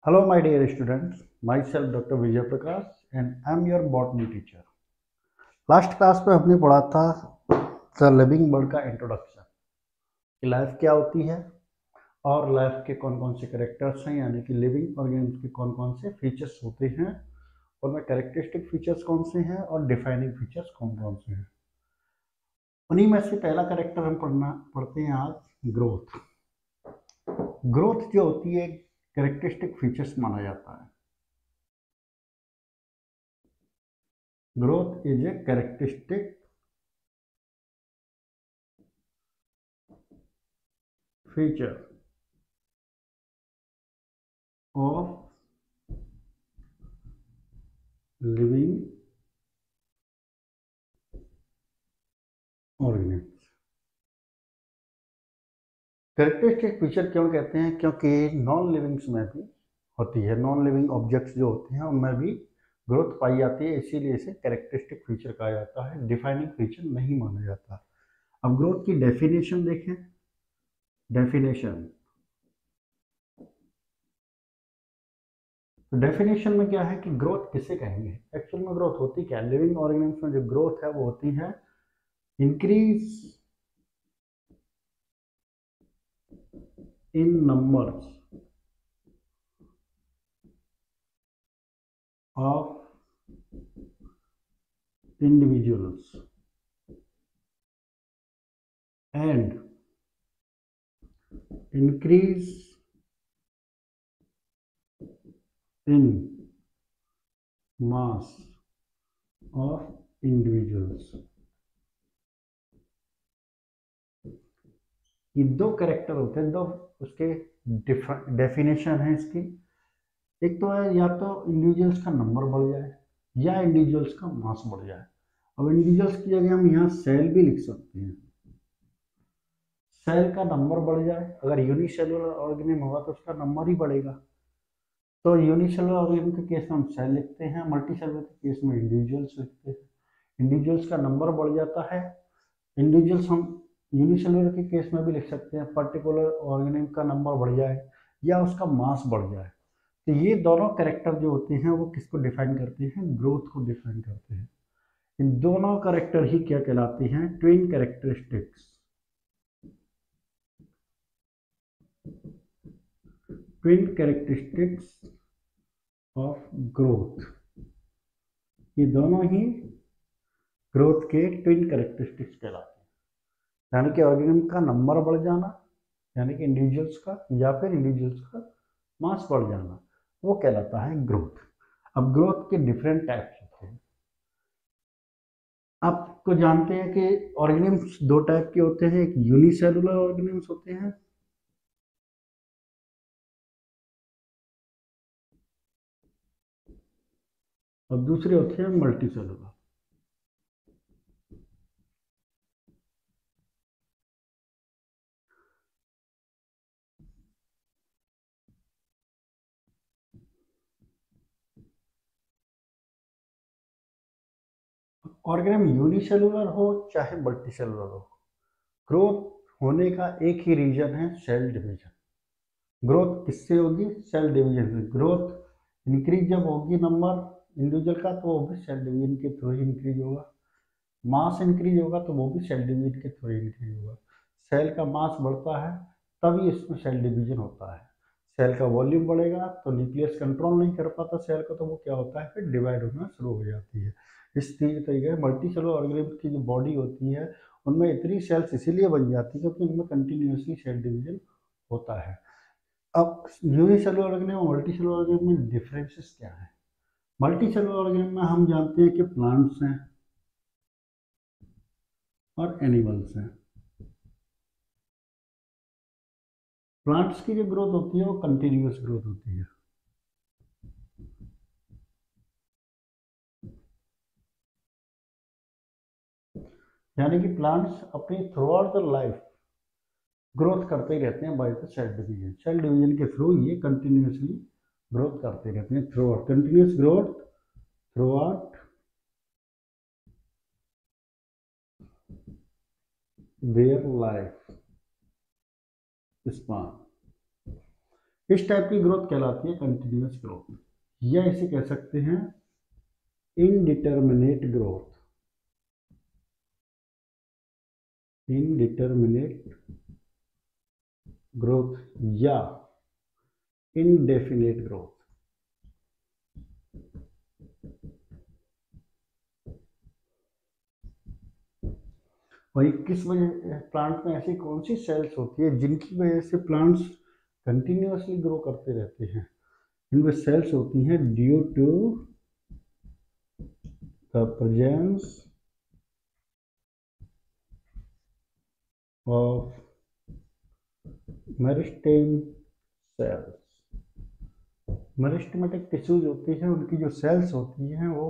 Hello, my dear students. Myself, Dr. Vijay Prakash, and I'm your botany teacher. Last class में हमने पढ़ा था the living world का introduction कि life क्या होती है और लाइफ के कौन कौन से करेक्टर्स हैं, यानी कि लिविंग ऑर्गेनिज्म के कौन कौन से फीचर्स होते हैं, और में कैरेक्टरिस्टिक फीचर्स कौन से हैं और डिफाइनिंग फीचर्स कौन कौन से हैं। उन्हीं में से पहला करेक्टर हम पढ़ते हैं आज ग्रोथ। ग्रोथ जो होती है कैरेक्टरिस्टिक फीचर्स माना जाता है। Growth is a characteristic feature of living organisms। Characteristic feature क्यों कहते हैं? क्योंकि नॉन लिविंग्स में भी होती है, नॉन लिविंग ऑब्जेक्ट्स जो होते हैं उनमें भी ग्रोथ पाई जाती है, इसीलिए इसे कैरेक्टरिस्टिक फीचर कहा जाता है, डिफाइनिंग फीचर नहीं माना जाता। अब ग्रोथ की डेफिनेशन देखें। डेफिनेशन तो डेफिनेशन में क्या है कि ग्रोथ किसे कहेंगे? एक्चुअल में ग्रोथ होती क्या है? लिविंग ऑर्गेनिज्म में जो ग्रोथ है वो होती है increase in numbers of individuals and increase in mass of individuals। ये दो कैरेक्टर होते हैं, दो उसके डेफिनेशन है इसकी। एक तो है या तो इंडिविजुअल्स का नंबर बढ़ जाए या इंडिविजुअल्स का मास बढ़ जाए। अब इंडिविजुअल्स की जगह हम यहाँ सेल भी लिख सकते हैं। सेल का नंबर बढ़ जाए, अगर यूनिसेलुलर ऑर्गेनिज्म होगा तो उसका नंबर ही बढ़ेगा, तो यूनिसेलुलर ऑर्गेनिज्म के केस में हम सेल लिखते हैं, मल्टीसेलुलर के केस में इंडिविजुअल्स लिखते हैं। इंडिविजुअल्स का नंबर बढ़ जाता है। इंडिविजुअल्स हम यूनिसेलुलर के केस में भी लिख सकते हैं, पर्टिकुलर ऑर्गेनिज्म का नंबर बढ़ जाए या उसका मास बढ़ जाए। तो ये दोनों कैरेक्टर जो होते हैं वो किसको डिफाइन करते हैं? ग्रोथ को डिफाइन करते हैं। इन दोनों कैरेक्टर ही क्या कहलाते हैं? Twin characteristics. Twin characteristics of growth, ये दोनों ही ग्रोथ के ट्विन कैरेक्टरिस्टिक्स कहलाते हैं। यानी कि ऑर्गेनिज्म का नंबर बढ़ जाना, यानी कि इंडिविजुअल्स का, या फिर इंडिविजुअल्स का मास बढ़ जाना, वो कहलाता है ग्रोथ। अब ग्रोथ के डिफरेंट टाइप्स होते हैं। आपको जानते हैं कि ऑर्गेनिम्स दो टाइप के होते हैं, एक यूनिसेलुलर ऑर्गेनिम्स होते हैं और दूसरे होते हैं मल्टीसेलुलर। ऑर्गेनिज्म यूनिसेलुलर हो चाहे मल्टीसेलुलर हो, ग्रोथ होने का एक ही रीजन है, सेल डिवीजन। ग्रोथ किससे होगी? सेल डिवीजन से। ग्रोथ इंक्रीज जब होगी नंबर इंडिविजुअल का, तो वो भी सेल डिवीजन के थ्रू ही इंक्रीज होगा। मास इंक्रीज होगा तो वो भी सेल डिवीजन के थ्रू इंक्रीज होगा। सेल का मास बढ़ता है तभी इसमें सेल डिवीजन होता है। सेल का वॉल्यूम बढ़ेगा तो न्यूक्लियस कंट्रोल नहीं कर पाता सेल को, तो वो क्या होता है, फिर डिवाइड होना शुरू हो जाती है। इस तरीके मल्टी सेलुलर ऑर्गेनिज्म की जो बॉडी होती है उनमें इतनी सेल्स इसीलिए बन जाती है क्योंकि उनमें कंटिन्यूसली सेल डिवीजन होता है। अब यूनिसेलुलर ऑर्गेनिज्म और मल्टी सेलुलर ऑर्गेनिज्म में डिफरेंसेस क्या है? मल्टी सेलुलर ऑर्गेनिज्म में हम जानते हैं कि प्लांट्स हैं और एनिमल्स हैं। प्लांट्स की जो ग्रोथ होती है वो कंटिन्यूस ग्रोथ होती है। यानी कि प्लांट्स अपनी throughout the life growth करते ही रहते हैं by the cell division. Cell division के थ्रू ये कंटिन्यूसली ग्रोथ करते रहते हैं, throughout continuous growth throughout their life span. इस टाइप की ग्रोथ कहलाती है कंटिन्यूअस ग्रोथ, या इसे कह सकते हैं इनडिटर्मिनेट ग्रोथ, इनडिटर्मिनेट ग्रोथ या इनडेफिनेट ग्रोथ। वही किस वजह प्लांट में ऐसी कौन सी सेल्स होती है जिनकी वजह से प्लांट्स कंटिन्यूअसली ग्रो करते रहते हैं? इनमें सेल्स होती हैं due to the presence of meristem cells. Meristematic tissues होती हैं, उनकी जो सेल्स होती हैं वो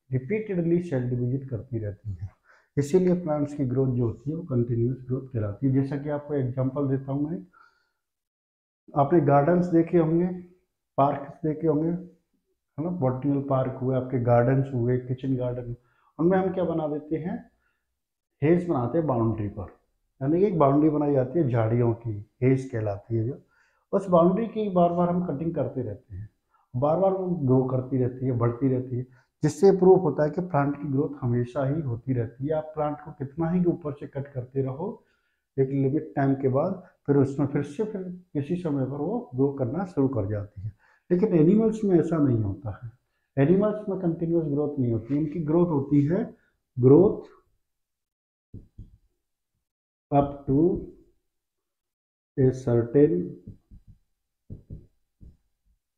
रिपीटेडली सेल डिवीजन करती रहती हैं, इसीलिए प्लांट्स की ग्रोथ जो होती है वो कंटिन्यूस ग्रोथ कहलाती है। जैसा कि आपको एग्जांपल देता हूँ मैं, आपने गार्डन्स देखे होंगे, पार्क देखे होंगे, है ना, बॉटनिकल पार्क हुए, आपके गार्डन्स हुए, किचन गार्डन, उनमें हम क्या बना देते हैं, हेज बनाते हैं बाउंड्री पर, यानी कि एक बाउंड्री बनाई जाती है झाड़ियों की, हेज कहलाती है, जो उस बाउंड्री की बार बार हम कटिंग करते रहते हैं, बार बार वो ग्रो करती रहती है, बढ़ती रहती है, जिससे प्रूफ होता है कि प्लांट की ग्रोथ हमेशा ही होती रहती है। आप प्लांट को कितना ही ऊपर से कट करते रहो, एक लिमिट टाइम के बाद फिर उसमें फिर किसी समय पर वो ग्रो करना शुरू कर जाती है। लेकिन एनिमल्स में ऐसा नहीं होता है, एनिमल्स में कंटिन्यूस ग्रोथ नहीं होती, इनकी ग्रोथ होती है growth up to a certain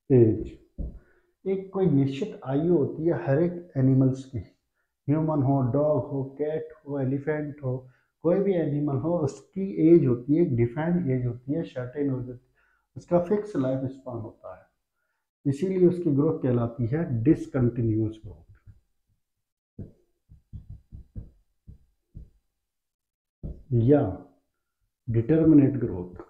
age. एक कोई निश्चित आयु होती है हर एक एनिमल्स की, ह्यूमन हो, डॉग हो, कैट हो, एलिफेंट हो, कोई भी एनिमल हो, उसकी एज होती है, एक डिफाइंड एज होती है, सर्टेन हो जाती है, उसका फिक्स लाइफ स्पान होता है, इसीलिए उसकी ग्रोथ कहलाती है डिसकंटिन्यूअस ग्रोथ या डिटर्मिनेट ग्रोथ।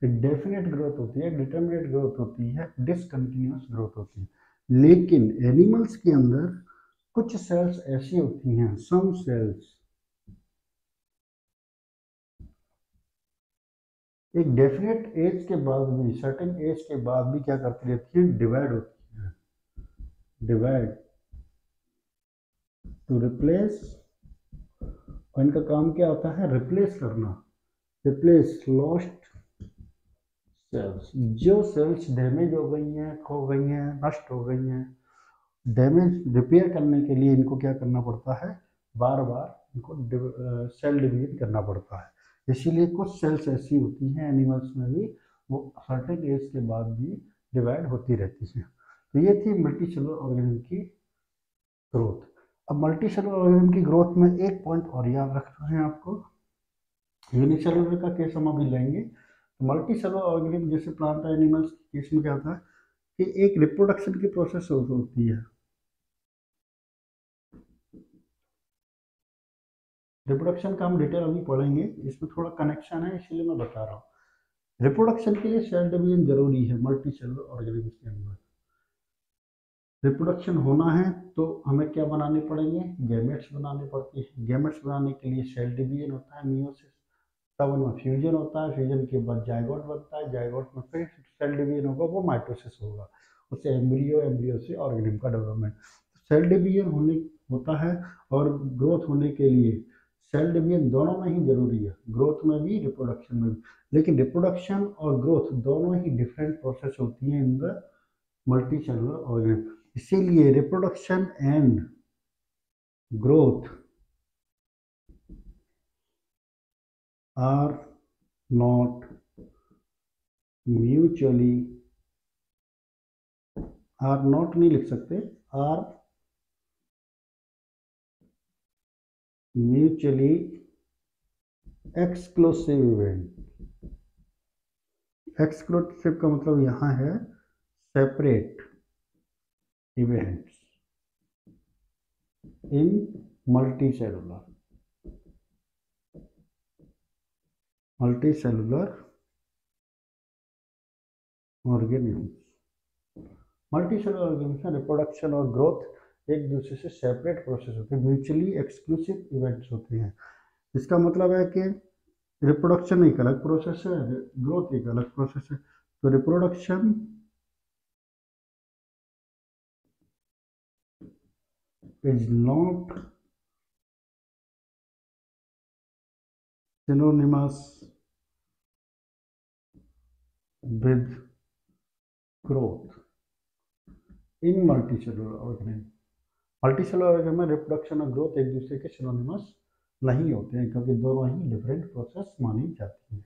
एक डेफिनेट ग्रोथ होती है, डिटर्मिनेट ग्रोथ होती है, डिसकंटिन्यूअस ग्रोथ होती है। लेकिन एनिमल्स के अंदर कुछ सेल्स ऐसी होती हैं, सम सेल्स एक डेफिनेट एज के बाद भी, सर्टेन एज के बाद भी क्या करती रहती है, डिवाइड होती है, डिवाइड टू रिप्लेस। और इनका काम क्या होता है, रिप्लेस करना, रिप्लेस लॉस्ट सेल्स, जो सेल्स डैमेज हो गई हैं, खो गई हैं, नष्ट हो गई हैं, डैमेज रिपेयर करने के लिए इनको क्या करना पड़ता है, बार बार इनको सेल डिवीजन करना पड़ता है। इसीलिए कुछ सेल्स ऐसी होती हैं एनिमल्स में भी, वो सर्टेन एज के बाद भी डिवाइड होती रहती हैं। तो ये थी मल्टीसेलुलर ऑर्गेनिज्म की ग्रोथ। अब मल्टीसेलुलर ऑर्गेनिज्म की ग्रोथ में एक पॉइंट और याद रखना है आपको, यूनिसेलुलर का केस हम अभी लेंगे। मल्टीसेलुलर ऑर्गेनिज्म जैसे प्लांट एनिमल्स के केस में क्या होता है कि एक रिप्रोडक्शन की प्रोसेस होती है, रिप्रोडक्शन का हम डिटेल अभी पढ़ेंगे, इसमें थोड़ा कनेक्शन है इसलिए मैं बता रहा हूँ। रिप्रोडक्शन के लिए सेल डिवीजन जरूरी है मल्टी सेलुलर ऑर्गेनिज्म के अंदर। रिप्रोडक्शन होना है तो हमें क्या बनाने पड़ेंगे, गैमेट्स बनाने पड़ते हैं। गैमेट्स बनाने के लिए सेल डिवीजन होता है मियोसिस, तब उनमें फ्यूजन होता है, फ्यूजन के बाद जाइगोट बनता है, जाइगोट में फिर सेल डिवीजन होगा, वो माइटोसिस होगा, उससे एम्ब्रियो, एम्ब्रियो से ऑर्गेनिज्म का डेवलपमेंट। सेल डिवीजन होने होता है और ग्रोथ होने के लिए सेल डिवीजन दोनों में ही जरूरी है, ग्रोथ में भी रिप्रोडक्शन में भी। लेकिन रिप्रोडक्शन और ग्रोथ दोनों ही डिफरेंट प्रोसेस होती हैं in the multicellular organism. इसीलिए reproduction and growth are not mutually, are not नहीं लिख सकते, are mutually exclusive event. Exclusive का मतलब यहाँ है separate events in multicellular organism. Multicellular organism में रिप्रोडक्शन और ग्रोथ एक दूसरे से सेपरेट प्रोसेस होते हैं, म्यूचुअली एक्सक्लूसिव इवेंट्स होते हैं। इसका मतलब है कि रिप्रोडक्शन एक अलग प्रोसेस है, ग्रोथ एक अलग प्रोसेस है। तो reproduction is not synonymous with growth in multicellular organism। Multicellular organism में रिप्रोडक्शन और ग्रोथ एक दूसरे के सिनोनिमस नहीं होते हैं, क्योंकि दोनों ही डिफरेंट प्रोसेस मानी जाती है।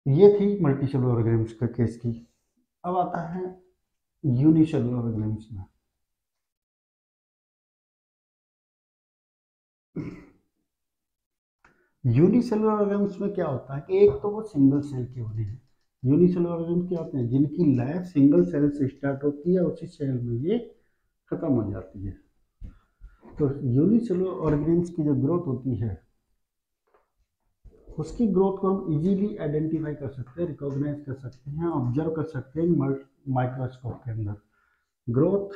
ये थी मल्टीसेलुलर ऑर्गेनिज्म्स का केस की। अब आता है यूनिसेलुलर ऑर्गेनिज्म्स में। यूनिसेलुलर ऑर्गेनिज्म्स में क्या होता है कि एक तो वो सिंगल सेल के होते हैं। यूनिसेलुलर ऑर्गेनिज्म क्या होते हैं, जिनकी लाइफ सिंगल सेल से स्टार्ट होती है, उसी सेल में ये खत्म हो जाती है। तो यूनिसेलुलर ऑर्गेनिज्म्स की जो ग्रोथ होती है, उसकी ग्रोथ को हम इजीली आइडेंटिफाई कर सकते हैं, रिकॉग्नाइज कर सकते हैं, ऑब्जर्व कर सकते हैं माइक्रोस्कोप के अंदर। Growth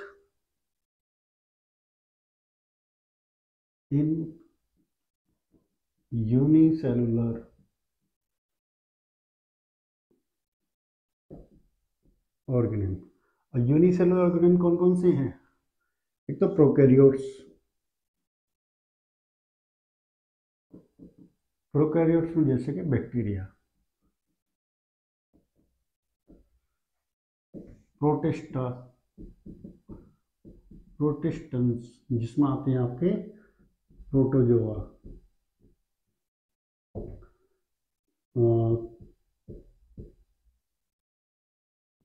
in unicellular organism. और यूनिसेलुलर ऑर्गेनिज्म कौन कौन से हैं? एक तो प्रोकैरियोट्स, प्रोकैरियोट्स में जैसे कि बैक्टीरिया, प्रोटिस्टा, प्रोटिस्टन्स जिसमें आते हैं आपके प्रोटोजोआ,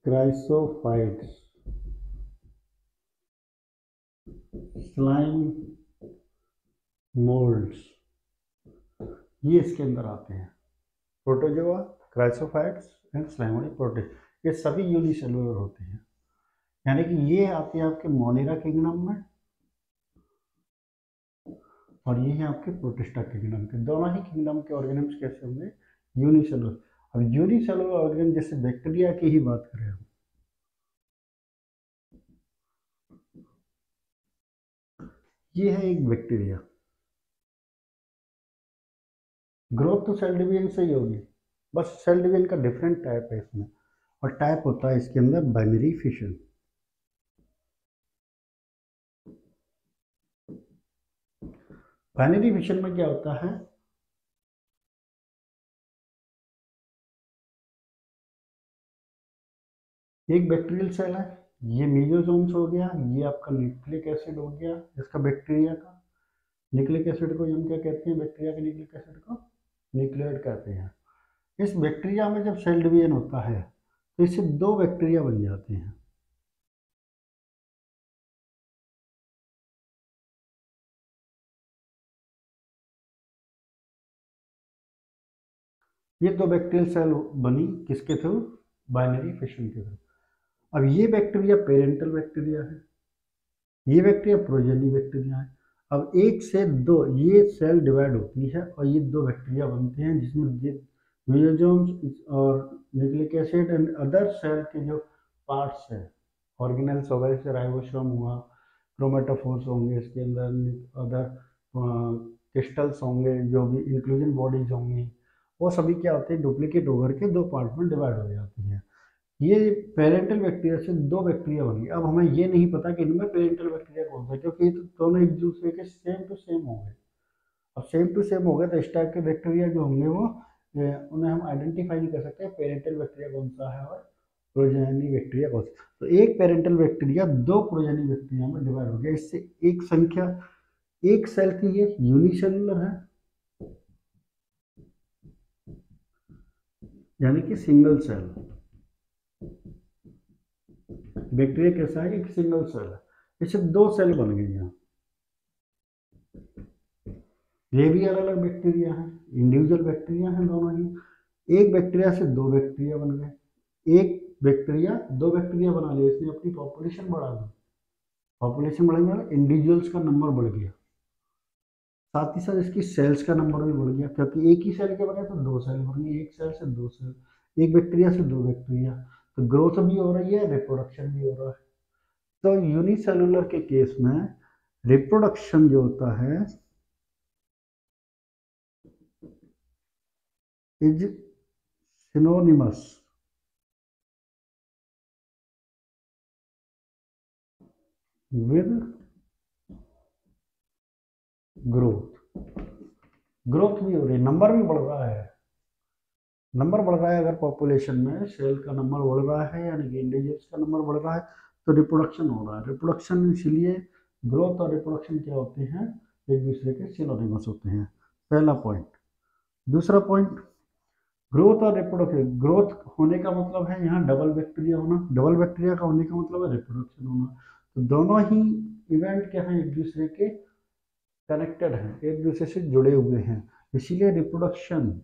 क्राइसोफाइट्स, स्लाइम मोल्ड्स, ये इसके अंदर आते हैं। Protozoa, chrysophytes and slime protist, ये सभी यूनिसेलुलर होते हैं। यानी कि ये आते हैं आपके मोनेरा किंगडम में, और ये है आपके प्रोटिस्टा किंगडम के। दोनों ही किंगडम के ऑर्गेनिम्स कैसे होंगे? यूनिसेलुलर। अब यूनिसेलुलर ऑर्गेनिज्म जैसे बैक्टीरिया की ही बात करें हम, ये है एक बैक्टीरिया। ग्रोथ तो सेल डिवीजन से ही होगी, बस सेल डिवीजन का डिफरेंट टाइप है इसमें, और टाइप होता है इसके अंदर बाइनरी फिशन। बाइनरी फिशन में क्या होता है, एक बैक्टीरियल सेल है, ये मीजोजोम्स हो गया, ये आपका न्यूक्लिक एसिड हो गया इसका बैक्टीरिया का। न्यूक्लिक एसिड को हम क्या कहते हैं? बैक्टीरिया के न्यूक्लिक एसिड को न्यूक्लियोइड कहते हैं। इस बैक्टीरिया में जब सेल डिवीजन होता है तो इससे दो बैक्टीरिया बन जाते हैं। ये दो बैक्टीरियल सेल बनी किसके थ्रू? बाइनरी फिशन के थ्रू। अब ये बैक्टीरिया पेरेंटल बैक्टीरिया है, ये बैक्टीरिया प्रोजेनी बैक्टीरिया है। अब एक से दो ये सेल डिवाइड होती है और ये दो बैक्टीरिया बनते हैं, जिसमें मीजोजोम्स और nucleic acid and other cell के जो पार्ट्स हैं, ऑर्गेनेल्स हो गए, जैसे राइबोसोम हुआ, क्रोमेटोफोर्स होंगे इसके अंदर, अदर क्रिस्टल्स होंगे, जो भी इंक्लूजन बॉडीज होंगी, वो सभी क्या होते हैं? डुप्लीकेट होकर के दो पार्ट में डिवाइड हो जाती हैं। ये पेरेंटल बैक्टीरिया से दो बैक्टीरिया बन गए। अब हमें ये नहीं पता कि इनमें पेरेंटल बैक्टीरिया कौन सा है, क्योंकि ये तो दोनों एक दूसरे के सेम टू सेम हो गए। अब सेम टू सेम हो गए तो इस टाइप के बैक्टीरिया जो होंगे वो उन्हें हम आइडेंटिफाई नहीं कर सकते पेरेंटल बैक्टीरिया कौन सा है और प्रोजेनी बैक्टीरिया कौन सा। तो एक पेरेंटल बैक्टीरिया दो प्रोजेनी बैक्टीरिया में डिवाइड हो गया, इससे एक संख्या एक सेल की ये यूनिसेलुलर है, यानी कि सिंगल सेल। बैक्टीरिया कैसा है? एक सिंगल सेल है, इससे दो सेल बन गए यहाँ। ये भी अलग अलग बैक्टीरिया है, इंडिविजुअल बैक्टीरिया हैं दोनों ही। एक बैक्टीरिया से दो बैक्टीरिया बन गए, एक बैक्टीरिया दो बैक्टीरिया बना लिया, इसने अपनी पॉपुलेशन बढ़ा दी। पॉपुलेशन बढ़ने वाला इंडिविजुअल्स का नंबर बढ़ गया, साथ ही साथ इसकी सेल्स का नंबर भी बढ़ गया, क्योंकि एक ही सेल के बने तो दो सेल बन गए, एक सेल से दो सेल, एक बैक्टीरिया से दो बैक्टीरिया। तो ग्रोथ भी हो रही है, रिप्रोडक्शन भी हो रहा है। तो यूनिसेलुलर के केस में रिप्रोडक्शन जो होता है is synonymous with growth. Growth भी हो रही है, नंबर भी बढ़ रहा है। नंबर बढ़ रहा है अगर पॉपुलेशन में सेल का नंबर बढ़ रहा है यानी कि इंडिविजुअल्स का नंबर बढ़ रहा है तो रिप्रोडक्शन हो रहा है। रिप्रोडक्शन इसीलिए ग्रोथ और रिप्रोडक्शन क्या होते हैं, एक दूसरे के सिनोनिमस होते हैं, पहला पॉइंट। दूसरा पॉइंट, ग्रोथ और रिप्रोडक्शन। ग्रोथ होने का मतलब है यहाँ डबल बैक्टीरिया होना, डबल बैक्टीरिया का होने का मतलब है रिप्रोडक्शन होना। तो दोनों ही इवेंट क्या है, एक दूसरे के कनेक्टेड हैं, एक दूसरे से जुड़े हुए हैं, इसीलिए reproduction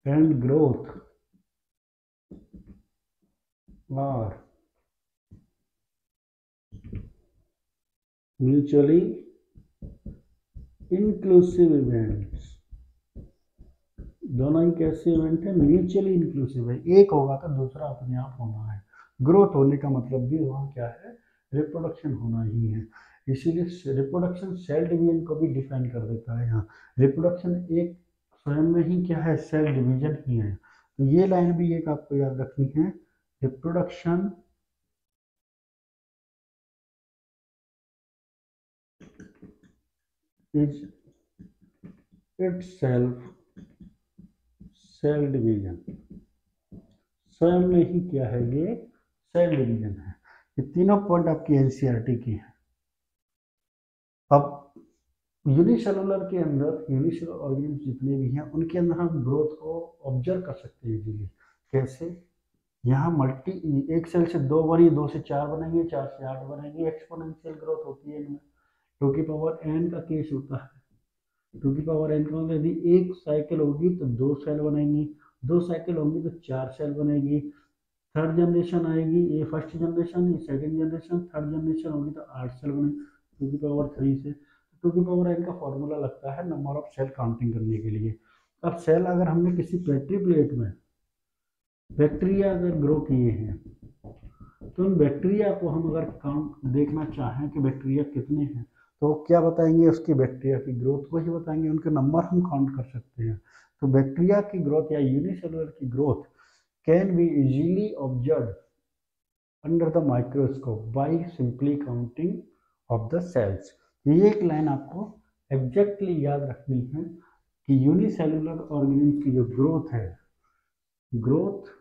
and growth are mutually inclusive events. दोनों ही कैसे इवेंट है, म्यूचुअली इंक्लूसिव है, एक होगा तो दूसरा अपने आप होना है। ग्रोथ होने का मतलब भी वहाँ क्या है, रिप्रोडक्शन होना ही है। इसीलिए रिप्रोडक्शन सेल डिवीजन को भी डिफाइन कर देता है। यहाँ रिप्रोडक्शन एक स्वयं में ही क्या है, सेल डिवीजन ही है। तो ये लाइन भी एक आपको याद रखनी है, reproduction is itself cell division. स्वयं में ही क्या है, ये सेल डिवीजन है। ये तीनों पॉइंट आपकी एनसीईआरटी की है। अब यूनिसेलुलर के अंदर यूनिसेलुलर ऑर्गेनिज्म जितने भी हैं उनके अंदर हम ग्रोथ को ऑब्जर्व कर सकते हैं इजीली। कैसे, यहाँ मल्टी एक सेल से दो बनी, दो से चार बनेंगे, चार से आठ बनेंगे, एक्सपोनेंशियल ग्रोथ होती है इनमें। टू की पावर एन का केस होता है। टू की पावर एन का मतलब यदि एक साइकिल होगी तो दो सेल बनेंगी, दो साइकिल होंगी तो चार सेल बनेगी। थर्ड जनरेशन आएगी, ये फर्स्ट जनरेशन, ये सेकंड जनरेशन, थर्ड जनरेशन होगी तो आठ सेल बनेगी टू की पावर थ्री से। टू की पावर एन का फॉर्मूला लगता है नंबर ऑफ सेल काउंटिंग करने के लिए। अब सेल अगर हमने किसी पेट्री प्लेट में बैक्टीरिया अगर ग्रो किए हैं तो उन बैक्टीरिया को हम अगर काउंट देखना चाहें कि बैक्टीरिया कितने हैं तो वो क्या बताएंगे, उसकी बैक्टीरिया की ग्रोथ को ही बताएंगे, उनके नंबर हम काउंट कर सकते हैं। तो बैक्टीरिया की ग्रोथ या यूनिसेलुलर की growth can be easily observe under the microscope by simply counting of the cells. ये एक लाइन आपको एग्जैक्टली याद रखनी है कि यूनिसेलुलर ऑर्गेनिज्म की जो ग्रोथ है, growth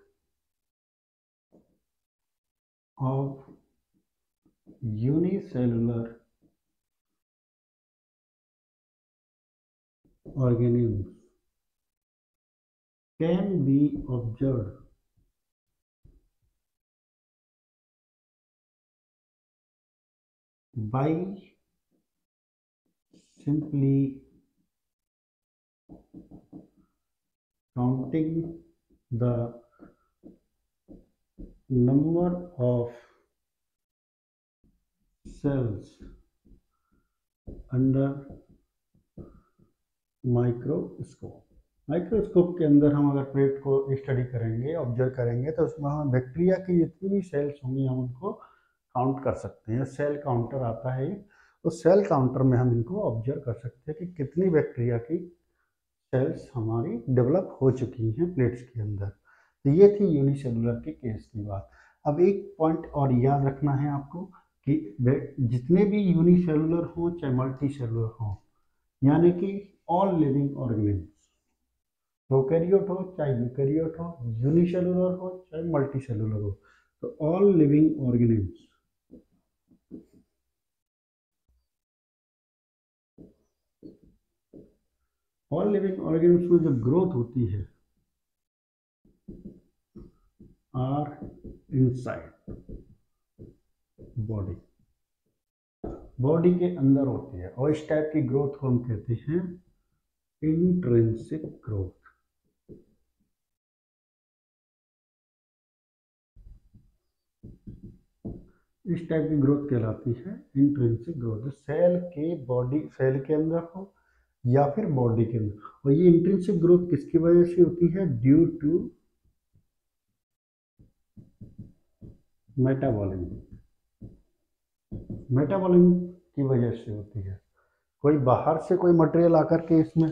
of unicellular organisms can be observed by simply counting the number of cells under microscope. Microscope के अंदर हम अगर प्लेट को स्टडी करेंगे, ऑब्जर्व करेंगे तो उसमें हम बैक्टीरिया की जितनी भी सेल्स होंगी हम उनको काउंट कर सकते हैं। सेल काउंटर आता है, उस सेल काउंटर में हम इनको ऑब्जर्व कर सकते हैं कि कितनी बैक्टीरिया की सेल्स हमारी डेवलप हो चुकी हैं प्लेट्स के अंदर। तो ये थी यूनिसेलुलर के केस की बात। अब एक पॉइंट और याद रखना है आपको कि जितने भी यूनिसेलुलर हों चाहे मल्टी सेलुलर हों, यानी कि ऑल लिविंग ऑर्गेनिज्म, प्रोकैरियोट हो चाहे यूकैरियोट हो, यूनिसेलुलर हो चाहे मल्टी सेलुलर हो, तो all living organism all living organism में जब ग्रोथ होती है आर इनसाइड बॉडी, बॉडी के अंदर होती है, और इस टाइप की ग्रोथ को हम कहते हैं इंट्रिंसिक ग्रोथ। इस टाइप की ग्रोथ कहलाती है इंट्रिंसिक ग्रोथ। सेल के बॉडी, सेल के अंदर हो या फिर बॉडी के अंदर। और ये इंट्रिंसिक ग्रोथ किसकी वजह से होती है, ड्यू टू मेटाबॉलिज्म मेटाबॉलिज्म की वजह से होती है। कोई बाहर से कोई मटेरियल आकर के इसमें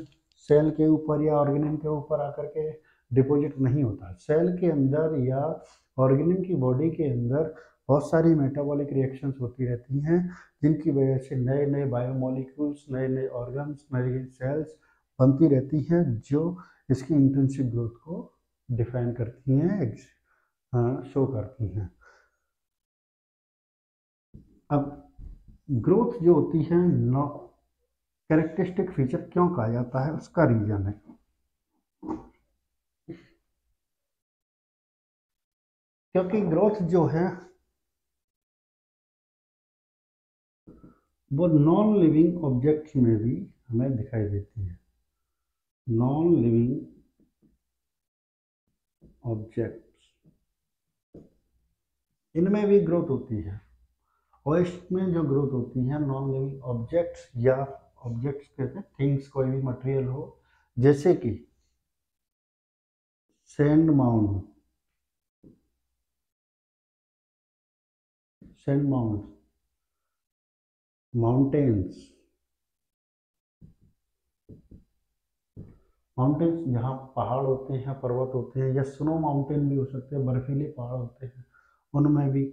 सेल के ऊपर या ऑर्गेनिज्म के ऊपर आकर के डिपॉजिट नहीं होता। सेल के अंदर या ऑर्गेनिज्म की बॉडी के अंदर बहुत सारी मेटाबॉलिक रिएक्शंस होती रहती हैं, जिनकी वजह से नए नए बायोमोलिक्यूल्स, नए नए ऑर्गन्स, नई सेल्स बनती रहती हैं, जो इसकी इंटेंसिव ग्रोथ को डिफाइन करती हैं, शो करती हैं। अब ग्रोथ जो होती है नॉ कैरेक्टरिस्टिक फीचर क्यों कहा जाता है, उसका रीजन है। क्योंकि ग्रोथ जो है वो नॉन लिविंग ऑब्जेक्ट्स में भी हमें दिखाई देती है। नॉन लिविंग ऑब्जेक्ट्स, इनमें भी ग्रोथ होती है, और इसमें जो ग्रोथ होती है नॉन लिविंग ऑब्जेक्ट्स, या ऑब्जेक्ट्स कहते हैं थिंग्स, कोई भी मटेरियल हो, जैसे कि sand mount, sand mount, mountains, mountains जहाँ पहाड़ होते हैं, पर्वत होते हैं, या स्नो माउंटेन भी हो सकते हैं, बर्फीले पहाड़ होते हैं, उनमें भी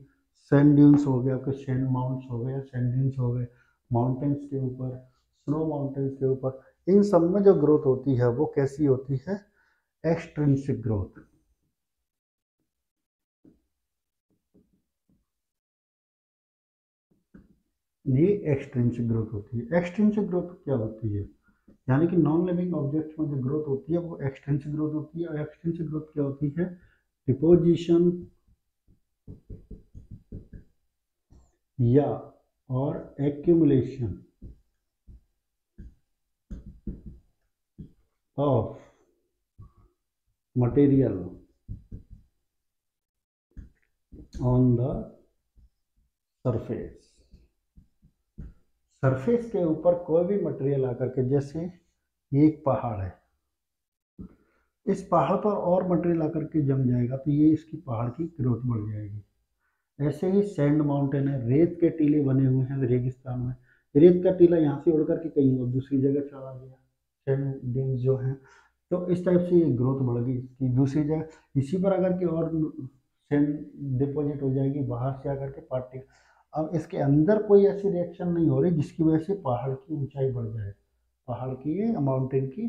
सैंड ड्यून्स हो गया, कुछ सैंड माउंट्स हो गए, सैंड ड्यून्स हो गए, माउंटेन्स के ऊपर, स्नो माउंटेन्स के ऊपर, इन सब में जो ग्रोथ होती है वो कैसी होती है, एक्सट्रिंसिक ग्रोथ। ये एक्सट्रिंसिक ग्रोथ होती है। एक्सट्रिंसिक ग्रोथ क्या होती है, यानी कि नॉन लिविंग ऑब्जेक्ट्स में जो ग्रोथ होती है वो एक्सटेंसिव ग्रोथ होती है। और एक्सटेंसिव ग्रोथ क्या होती है, डिपोजिशन या और accumulation of material on the surface. Surface के ऊपर कोई भी मटेरियल आकर के, जैसे ये एक पहाड़ है, इस पहाड़ पर और मटेरियल आकर के जम जाएगा तो ये इसकी पहाड़ की ग्रोथ बढ़ जाएगी। ऐसे ही सैंड माउंटेन है, रेत के टीले बने हुए हैं रेगिस्तान में, रेत का टीला यहाँ से उड़ करके कहीं और दूसरी जगह चला गया, सैंड ड्यून्स जो हैं, तो इस टाइप से ये ग्रोथ बढ़ गई इसकी दूसरी जगह। इसी पर अगर के और सैंड डिपॉजिट हो जाएगी बाहर से आकर के पार्टी, अब इसके अंदर कोई ऐसी रिएक्शन नहीं हो रही जिसकी वजह से पहाड़ की ऊंचाई बढ़ जाए, पहाड़ की माउंटेन की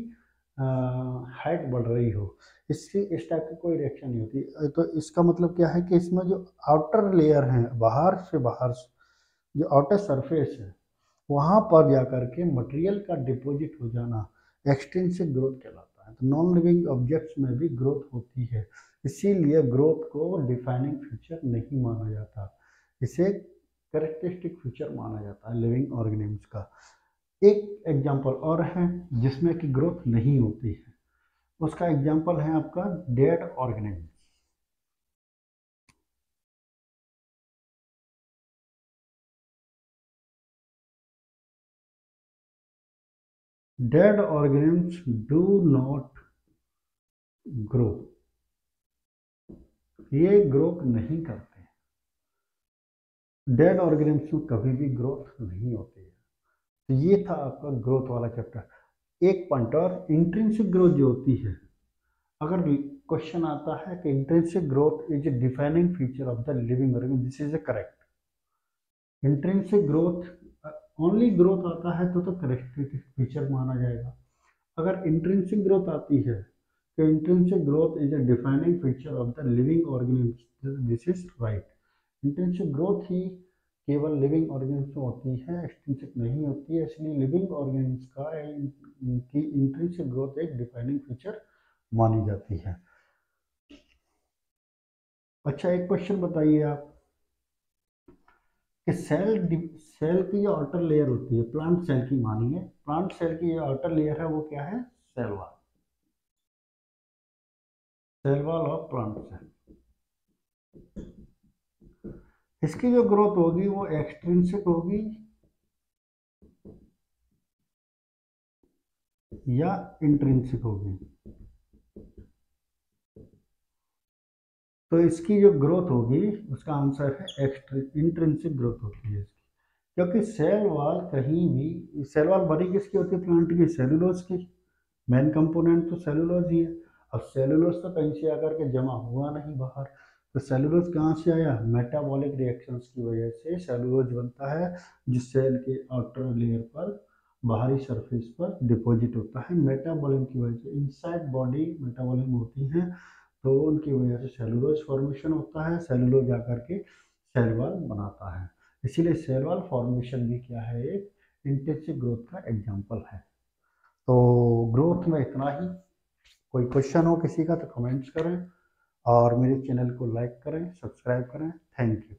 हाइट बढ़ रही हो, इसकी इस टाइप की कोई रिएक्शन नहीं होती। तो इसका मतलब क्या है कि इसमें जो आउटर लेयर है, बाहर जो आउटर सरफेस है, वहाँ पर जाकर के मटेरियल का डिपॉजिट हो जाना एक्सटेंसिव ग्रोथ कहलाता है। तो नॉन लिविंग ऑब्जेक्ट्स में भी ग्रोथ होती है, इसीलिए ग्रोथ को डिफाइनिंग फीचर नहीं माना जाता, इसे कैरेक्टरिस्टिक फीचर माना जाता है लिविंग ऑर्गेनिम्स का। एक एग्जांपल और है जिसमें कि ग्रोथ नहीं होती है, उसका एग्जांपल है आपका dead organism. Dead organisms do not grow, ये ग्रो नहीं करते, डेड ऑर्गेनिम्स में कभी भी ग्रोथ नहीं होती है। तो ये था आपका ग्रोथ वाला चैप्टर। एक पॉइंट और, इंट्रिंसिक ग्रोथ जो होती है, अगर क्वेश्चन आता है कि intrinsic growth is a defining feature of the living organism, this is A correct. Intrinsic growth only growth आता है तो करेक्टरिस्टिक फीचर माना जाएगा। अगर इंट्रिंसिक ग्रोथ आती है तो intrinsic growth is a defining feature of the living organism, this is right. Intrinsic growth ही केवल लिविंग ऑर्गेनिज्म में होती है, एक्सट्रिंसिक नहीं होती है, इसलिए लिविंग ऑर्गेनिज्म का की इंट्रिंसिक ग्रोथ एक डिफाइनिंग फीचर मानी जाती है। अच्छा, एक क्वेश्चन बताइए आप कि सेल की जो आउटर लेयर होती है, प्लांट सेल की मानिए, प्लांट सेल की जो आउटर लेयर है वो क्या है, cell wall, cell wall of plant cell. इसकी जो ग्रोथ होगी वो एक्सट्रिंसिक होगी या इंट्रिंसिक होगी। तो इसकी जो ग्रोथ होगी उसका आंसर है इंट्रिंसिक ग्रोथ होती है इसकी। क्योंकि सेल वॉल कहीं भी, सेल वॉल बनी किसकी होती है प्लांट की? सेलुलोज की। मेन कंपोनेंट तो सेलुलोज ही है। अब सेलुलोज तो कहीं से आकर के जमा हुआ नहीं बाहर, तो सेलुलोज कहाँ से आया? मेटाबॉलिक रिएक्शंस की वजह से सेलुलोज बनता है, जो सेल के आउटर लेयर पर, बाहरी सरफेस पर डिपॉजिट होता है मेटाबॉलिज्म की वजह से। इनसाइड बॉडी मेटाबॉलिज्म होती है, तो उनकी वजह से सेलुलोज फॉर्मेशन होता है, सेलुलोज आकर के सेल वॉल बनाता है। इसीलिए सेल वॉल फॉर्मेशन भी क्या है? एक इंटेंसिव ग्रोथ का एग्जाम्पल है। तो ग्रोथ में इतना ही। कोई क्वेश्चन हो किसी का तो कमेंट्स करें, और मेरे चैनल को लाइक करें, सब्सक्राइब करें। Thank you.